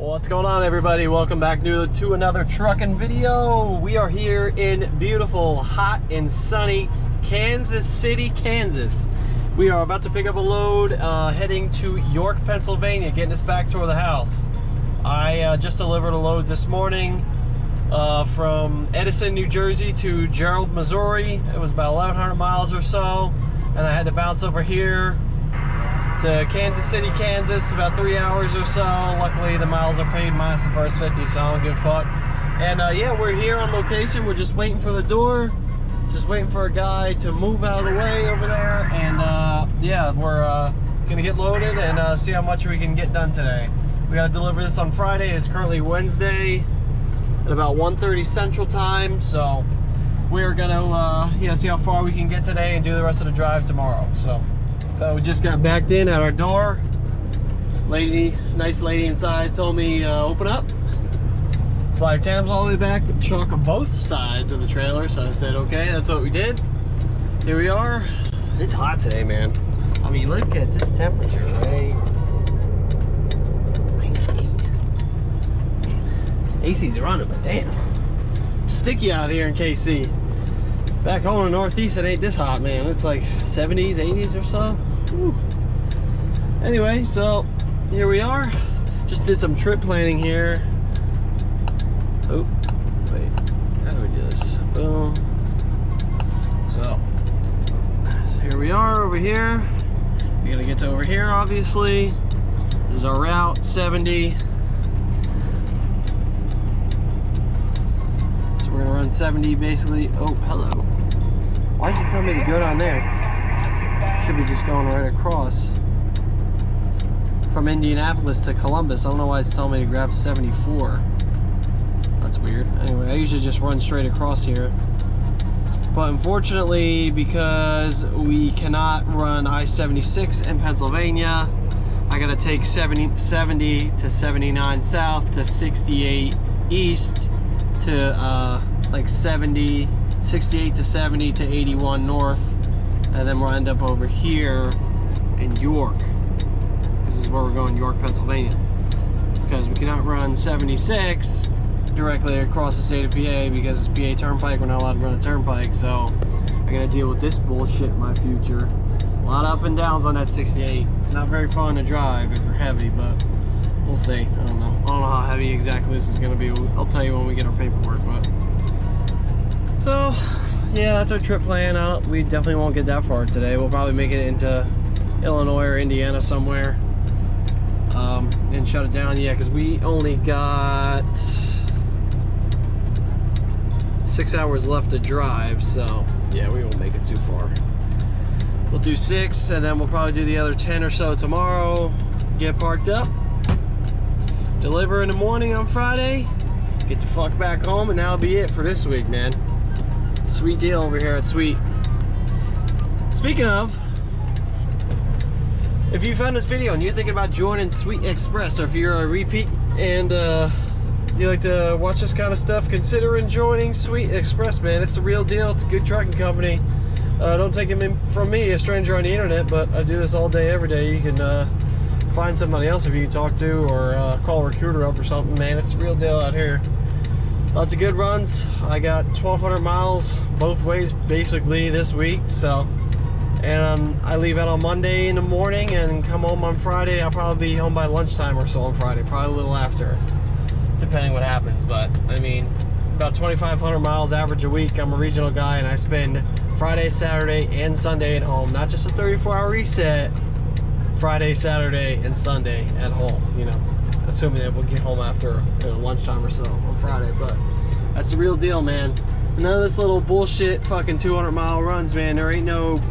What's going on, everybody? Welcome back to another trucking video. We are here in beautiful, hot and sunny Kansas City, Kansas. We are about to pick up a load heading to York, Pennsylvania, getting us back toward the house. I just delivered a load this morning from Edison, New Jersey to Gerald, Missouri. It was about 1,100 miles or so, and I had to bounce over here to Kansas City, Kansas, about 3 hours or so. Luckily, the miles are paid minus the first 50, so I don't give a fuck. And yeah, we're here on location. We're just waiting for the door, just waiting for a guy to move out of the way over there. And yeah, we're gonna get loaded and see how much we can get done today. We gotta deliver this on Friday. It's currently Wednesday at about 1:30 Central Time, so we're gonna yeah, see how far we can get today and do the rest of the drive tomorrow. So we just got backed in at our door. Nice lady inside told me open up. Slider tandems all the way back, chalk on both sides of the trailer. So I said, okay, that's what we did. Here we are. It's hot today, man. I mean, look at this temperature, right? AC's running, but damn. Sticky out here in KC. Back home in the Northeast, it ain't this hot, man. It's like 70s, 80s or so. Whew. Anyway, so here we are. Just did some trip planning here. Oh, wait. How do we do this? Boom. So, here we are over here. We gotta get to over here, obviously. This is our route, 70. So we're gonna run 70 basically. Oh, hello. Why is it telling me to go down there? Should be just going right across from Indianapolis to Columbus. I don't know why it's telling me to grab 74. That's weird. Anyway, I usually just run straight across here. But unfortunately, because we cannot run I-76 in Pennsylvania, I gotta take 70 to 79 south to 68 east to like 68 to 70 to 81 north, and then we'll end up over here in York. This is where we're going, York, Pennsylvania, because we cannot run 76 directly across the state of PA because it's PA Turnpike. We're not allowed to run a turnpike, so I gotta deal with this bullshit in my future. A lot of up and downs on that 68. Not very fun to drive if you're heavy, but we'll see. I don't know how heavy exactly this is gonna be. I'll tell you when we get our paperwork. But so yeah, that's our trip plan. We definitely won't get that far today. We'll probably make it into Illinois or Indiana somewhere, and shut it down. Yeah, because we only got 6 hours left to drive, so yeah, we won't make it too far. We'll do 6, and then we'll probably do the other 10 or so tomorrow. Get parked up, deliver in the morning on Friday, get the fuck back home, and that'll be it for this week, man. Sweet deal over here at Sweet. Speaking of, if you found this video and you're thinking about joining Sweet Express, or if you're a repeat and you like to watch this kind of stuff, consider joining Sweet Express, man. It's a real deal. It's a good trucking company. Don't take it from me, a stranger on the internet, but I do this all day, every day. You can find somebody else if you can talk to, or call a recruiter up or something, man. It's a real deal out here. Lots of good runs. I got 1,200 miles both ways basically this week. So, and I leave out on Monday in the morning and come home on Friday. I'll probably be home by lunchtime or so on Friday, probably a little after, depending what happens. But I mean, about 2,500 miles average a week. I'm a regional guy, and I spend Friday, Saturday, and Sunday at home. Not just a 34-hour reset. Friday, Saturday, and Sunday at home. You know, assuming that we'll get home after lunchtime or so on Friday. But that's the real deal, man. None of this little bullshit fucking 200-mile runs, man. There ain't no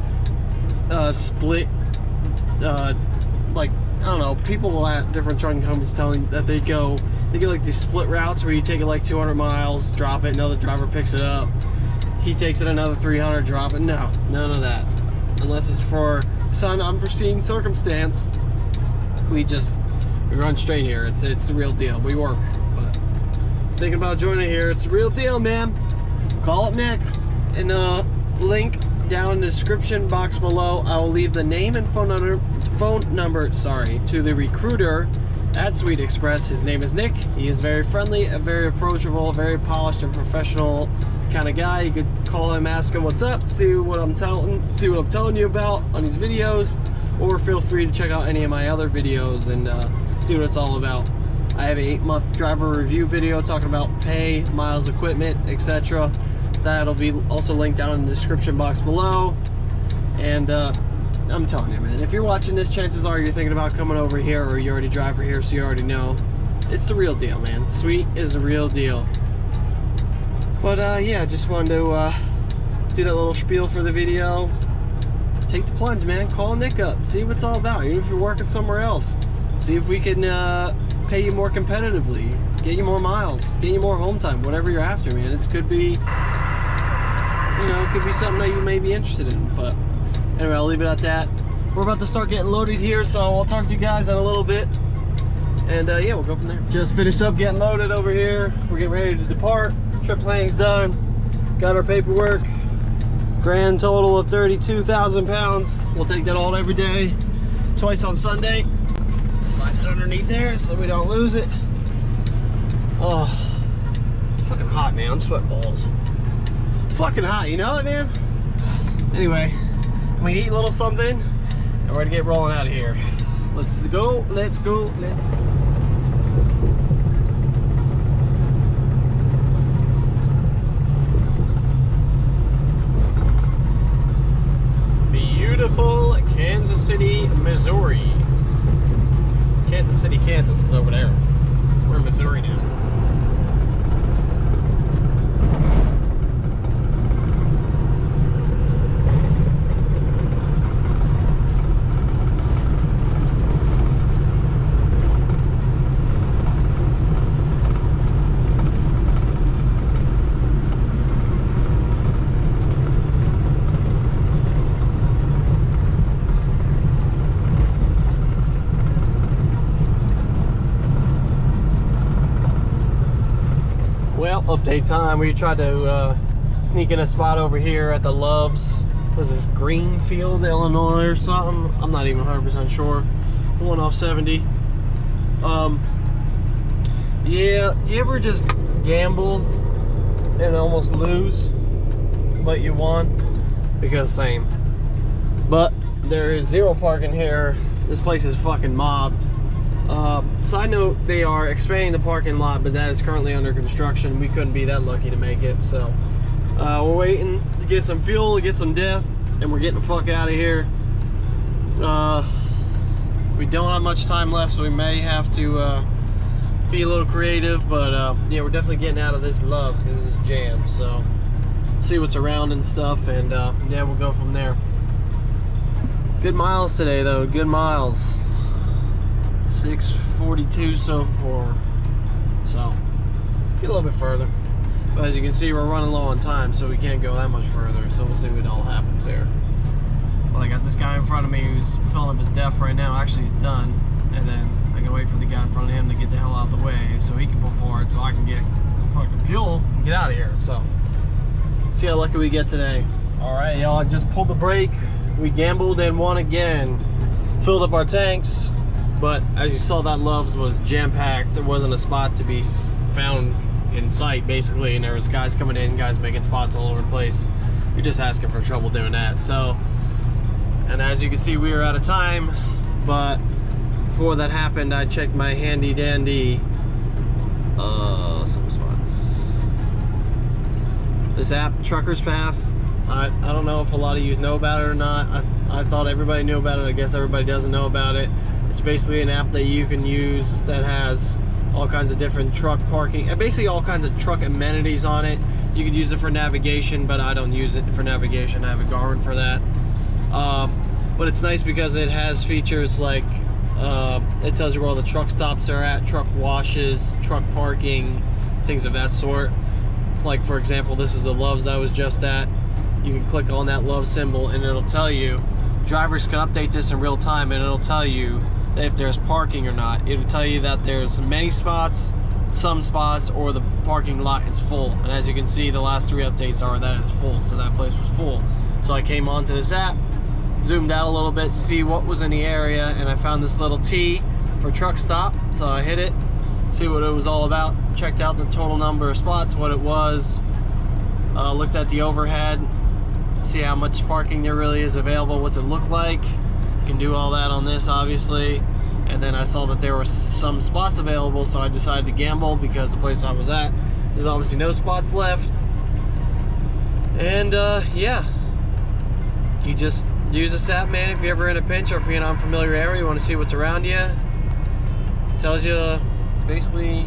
split, like, I don't know, people at different trucking companies telling that they get like these split routes where you take it like 200 miles, drop it, another driver picks it up, he takes it another 300, drop it. No, none of that. Unless it's for some unforeseen circumstance, we run straight here. It's the real deal. We work. But thinking about joining here, it's the real deal, man. Call up Nick, and link down in the description box below. I will leave the name and phone number to the recruiter at Sweet Express. His name is Nick. He is very friendly, very approachable, very polished and professional kind of guy. You could call him, ask him what's up, see what I'm telling you about on these videos, or feel free to check out any of my other videos and see what it's all about. I have an 8-month driver review video talking about pay, miles, equipment, etc. That'll be also linked down in the description box below. And I'm telling you, man, if you're watching this, chances are you're thinking about coming over here, or you already drive over here, so you already know. It's the real deal, man. Sweet is the real deal. But yeah, just wanted to do that little spiel for the video. Take the plunge, man. Call Nick up. See what it's all about. Even if you're working somewhere else. See if we can pay you more competitively. Get you more miles. Get you more home time. Whatever you're after, man. It could be, you know, it could be something that you may be interested in. But anyway, I'll leave it at that. We're about to start getting loaded here, so I'll talk to you guys in a little bit. And yeah, we'll go from there. Just finished up getting loaded over here. We're getting ready to depart. Trip planning's done. Got our paperwork. Grand total of 32,000 pounds. We'll take that all every day. Twice on Sunday. Slide it underneath there so we don't lose it. Oh, fucking hot, man. I'm sweating balls. Fucking hot, you know it, man? Anyway, we eat a little something and we're gonna get rolling out of here. Let's go, let's go, let's go. Beautiful Kansas City, Missouri. Kansas City, Kansas is over there. We're in Missouri now. Update time. We tried to sneak in a spot over here at the Loves. Was this Greenfield, Illinois or something? I'm not even 100% sure. The one off 70. Yeah, you ever just gamble and almost lose, but you won? Because same. But there is zero parking here. This place is fucking mobbed. Side note, they are expanding the parking lot, but that is currently under construction. We couldn't be that lucky to make it, so we're waiting to get some fuel, get some def, and we're getting the fuck out of here. We don't have much time left, so we may have to be a little creative, but yeah, we're definitely getting out of this Loves because it's jammed, so see what's around and stuff, and yeah, we'll go from there. Good miles today, though. Good miles. 642 so far, so get a little bit further, but as you can see, we're running low on time, so we can't go that much further, so we'll see what all happens there. Well, I got this guy in front of me who's filling up his def right now. Actually, he's done, and then I can wait for the guy in front of him to get the hell out of the way so he can pull forward so I can get fucking fuel and get out of here. So see how lucky we get today. All right, y'all, I just pulled the brake. We gambled and won again. Filled up our tanks. But as you saw, that Loves was jam-packed. There wasn't a spot to be found in sight, basically, and there was guys coming in, guys making spots all over the place. You're just asking for trouble doing that. So, and as you can see, we were out of time, but before that happened, I checked my handy-dandy some spots. This app, Trucker's Path, I don't know if a lot of you know about it or not. I thought everybody knew about it. I guess everybody doesn't know about it. It's basically an app that you can use that has all kinds of different truck parking, basically all kinds of truck amenities on it. You could use it for navigation, but I don't use it for navigation. I have a Garmin for that. But it's nice because it has features like it tells you where all the truck stops are at, truck washes, truck parking, things of that sort. Like, for example, this is the Loves I was just at. You can click on that Love symbol and it'll tell you. Drivers can update this in real time and it'll tell you if there's parking or not. It'll tell you that there's many spots, some spots, or the parking lot is full. And as you can see, the last 3 updates are that it's full, so that place was full. So I came onto this app, zoomed out a little bit to see what was in the area, and I found this little T for truck stop, so I hit it, see what it was all about, checked out the total number of spots, what it was, looked at the overhead, see how much parking there really is available, what's it look like. You can do all that on this, obviously. And then I saw that there were some spots available, so I decided to gamble because the place I was at, there's obviously no spots left. And yeah, you just use this app, man, if you're ever in a pinch or if you're in an unfamiliar area, you want to see what's around you. It tells you basically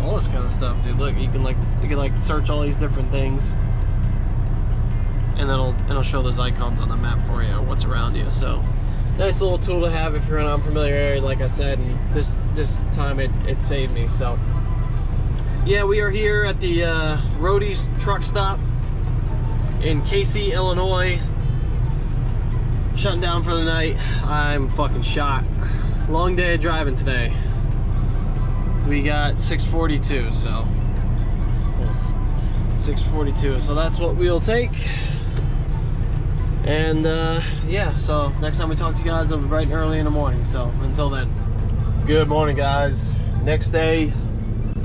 all this kind of stuff, dude. Look, you can search all these different things, and it'll show those icons on the map for you, what's around you. So nice little tool to have if you're in an unfamiliar area, like I said. And this time it saved me. So yeah, we are here at the Roadie's truck stop in Casey, Illinois. Shutting down for the night. I'm fucking shot. Long day of driving today. We got 6:42, so 6:42. So that's what we'll take. And yeah, so next time we talk to you guys, it'll be bright and early in the morning. So until then, good morning, guys. Next day,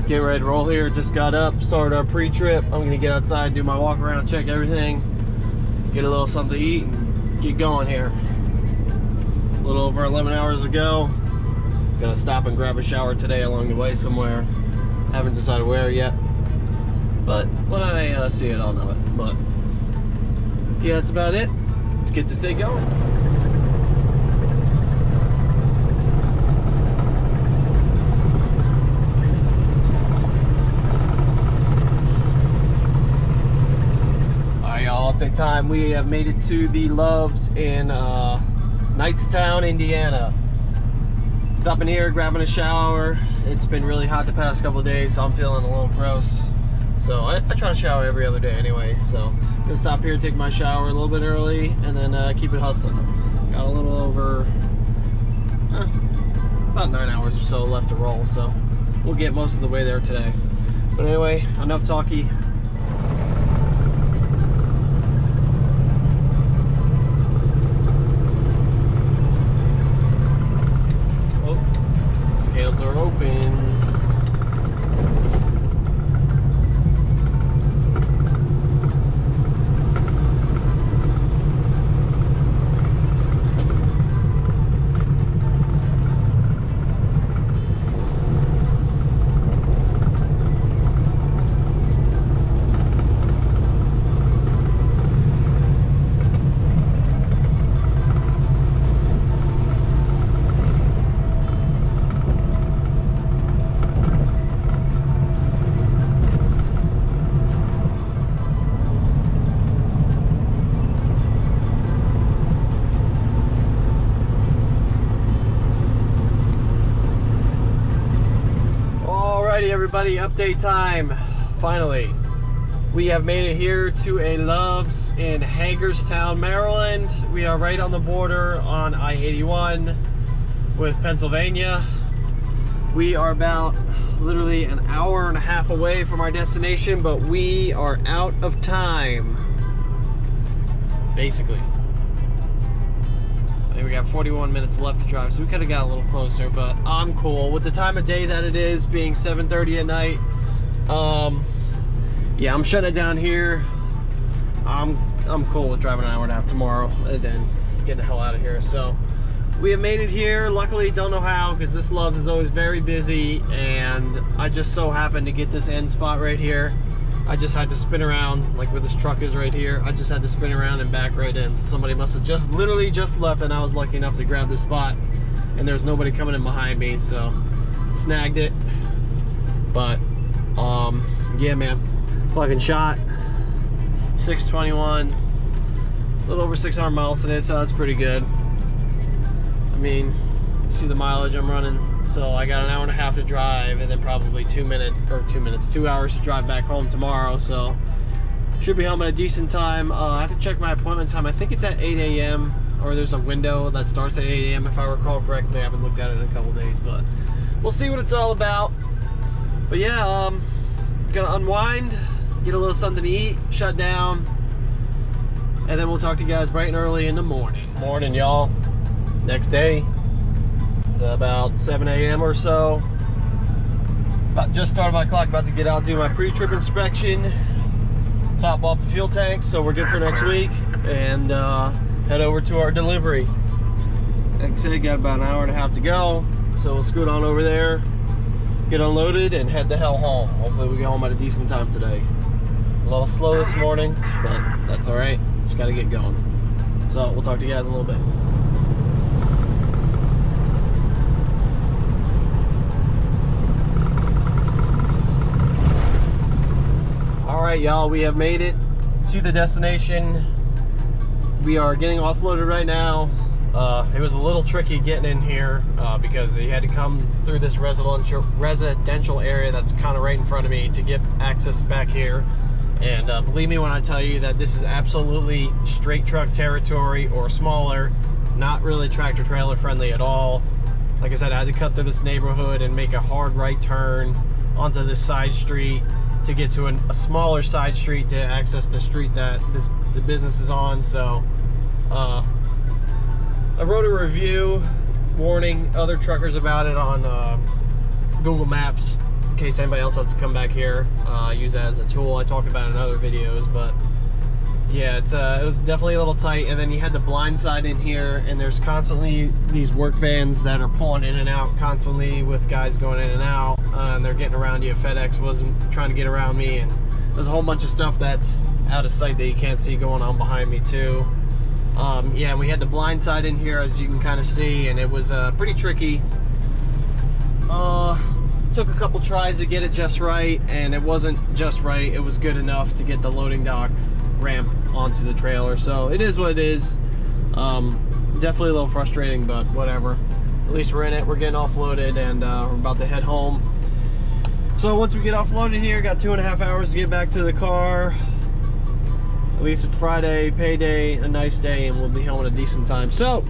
get ready to roll here. Just got up, started our pre-trip. I'm gonna get outside, do my walk around, check everything, get a little something to eat, and get going here. A little over 11 hours ago. Gonna stop and grab a shower today along the way somewhere. Haven't decided where yet, but when I see it, I'll know it. But yeah, that's about it. Let's get this day going. Alright, y'all, update time. We have made it to the Loves in Knightstown, Indiana. Stopping here, grabbing a shower. It's been really hot the past couple of days, so I'm feeling a little gross. So I try to shower every other day anyway. So I'm gonna stop here, take my shower a little bit early, and then keep it hustling. Got a little over about 9 hours or so left to roll, so we'll get most of the way there today. But anyway, enough talky. Scales are open. Alrighty, everybody, update time. Finally, we have made it here to a Loves in Hagerstown, Maryland. We are right on the border on I-81 with Pennsylvania. We are about literally an hour and a half away from our destination, but we are out of time, basically. I think we got 41 minutes left to drive, so we could have got a little closer, but I'm cool with the time of day that it is, being 7:30 at night. Yeah, I'm shutting it down here. I'm cool with driving an hour and a half tomorrow and then getting the hell out of here. So we have made it here. Luckily, don't know how, because this Loves is always very busy, and I just so happened to get this end spot right here. I just had to spin around, like where this truck is right here. I just had to spin around and back right in. So somebody must have literally just left, and I was lucky enough to grab this spot, and there's nobody coming in behind me, so snagged it. But yeah, man, fucking shot. 621, a little over 600 miles today, so that's pretty good. I mean, you see the mileage I'm running. So I got an hour and a half to drive, and then probably 2 hours to drive back home tomorrow. So should be home at a decent time. I have to check my appointment time. I think it's at 8 a.m. or there's a window that starts at 8 a.m. if I recall correctly. I haven't looked at it in a couple days, but we'll see what it's all about. But yeah, gonna unwind, get a little something to eat, shut down, and then we'll talk to you guys bright and early in the morning. Morning, y'all. Next day. It's about 7 a.m. or so. Just started my clock, about to get out, do my pre-trip inspection, top off the fuel tanks, so we're good for next week, and head over to our delivery. Like I said, got about an hour and a half to go, so we'll scoot on over there, get unloaded, and head the hell home. Hopefully we get home at a decent time today. A little slow this morning, but that's all right. Just got to get going. So we'll talk to you guys in a little bit. All right, y'all, we have made it to the destination. We are getting offloaded right now. It was a little tricky getting in here because you had to come through this residential area that's kind of right in front of me to get access back here. And believe me when I tell you that this is absolutely straight truck territory or smaller, not really tractor trailer friendly at all. Like I said, I had to cut through this neighborhood and make a hard right turn onto this side street to get to a smaller side street to access the street that the business is on. So I wrote a review warning other truckers about it on Google Maps in case anybody else has to come back here, use that as a tool. I talked about it in other videos, but yeah, it was definitely a little tight. And then you had the blind side in here, and there's constantly these work vans that are pulling in and out constantly with guys going in and out, and they're getting around you. FedEx wasn't trying to get around me, and there's a whole bunch of stuff that's out of sight that you can't see going on behind me too. Yeah, and we had the blind side in here, as you can kind of see, and it was pretty tricky. Took a couple tries to get it just right, and it wasn't just right. It was good enough to get the loading dock ramp onto the trailer. So it is what it is. Definitely a little frustrating, but whatever. At least we're in it. We're getting offloaded, and we're about to head home. So once we get offloaded here, got 2.5 hours to get back to the car. At least it's Friday, payday, a nice day, and we'll be home at a decent time. So,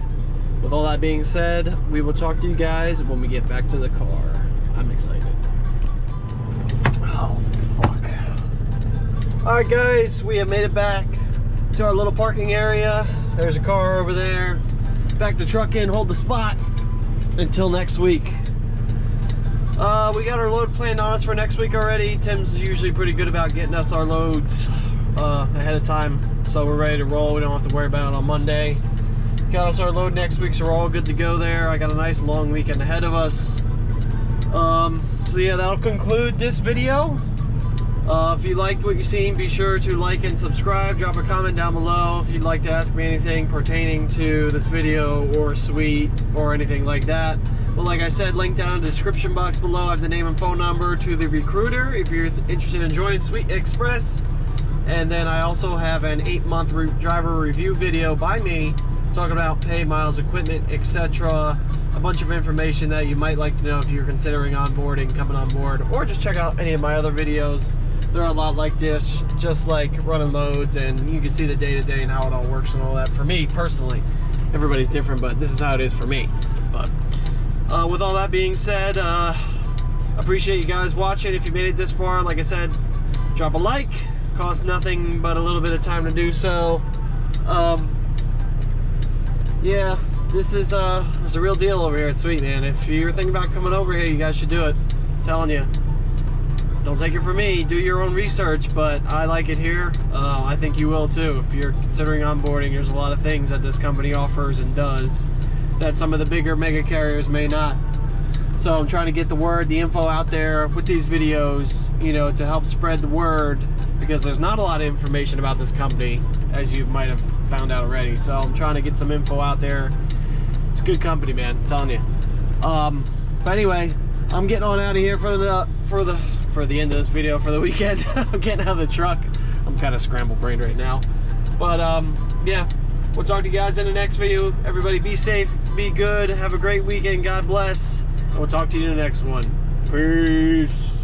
with all that being said, we will talk to you guys when we get back to the car. I'm excited. Oh, fuck. Alright guys, we have made it back to our little parking area. There's a car over there. Back the truck in, hold the spot until next week. We got our load planned on us for next week already. Tim's usually pretty good about getting us our loads ahead of time, so we're ready to roll. We don't have to worry about it on Monday. Got us our load next week, so we're all good to go there. I got a nice long weekend ahead of us. So yeah, that'll conclude this video. If you liked what you've seen, be sure to like and subscribe. Drop a comment down below if you'd like to ask me anything pertaining to this video or suite or anything like that. Well, like I said, link down in the description box below. I have the name and phone number to the recruiter if you're interested in joining Sweet Express. And then I also have an 8-month driver review video by me talking about pay, miles, equipment, etc. A bunch of information that you might like to know if you're considering onboarding, coming on board, or just check out any of my other videos. They're a lot like this, just like running loads, and you can see the day-to-day and how it all works and all that. For me personally, everybody's different, but this is how it is for me. But with all that being said, appreciate you guys watching. If you made it this far, like I said, drop a like. Costs nothing but a little bit of time to do so. Yeah, this is a real deal over here at Sweet, man. If you're thinking about coming over here, you guys should do it. I'm telling you. Don't take it from me, do your own research, but I like it here. I think you will too. If you're considering onboarding, there's a lot of things that this company offers and does that some of the bigger mega carriers may not. So I'm trying to get the word, the info out there with these videos, you know, to help spread the word, because there's not a lot of information about this company, as you might have found out already. So I'm trying to get some info out there. It's a good company, man, I'm telling you. But anyway, I'm getting on out of here for the end of this video for the weekend. I'm getting out of the truck. I'm kind of scrambled brained right now. But yeah, we'll talk to you guys in the next video. Everybody be safe, be good, have a great weekend, God bless. And we'll talk to you in the next one. Peace.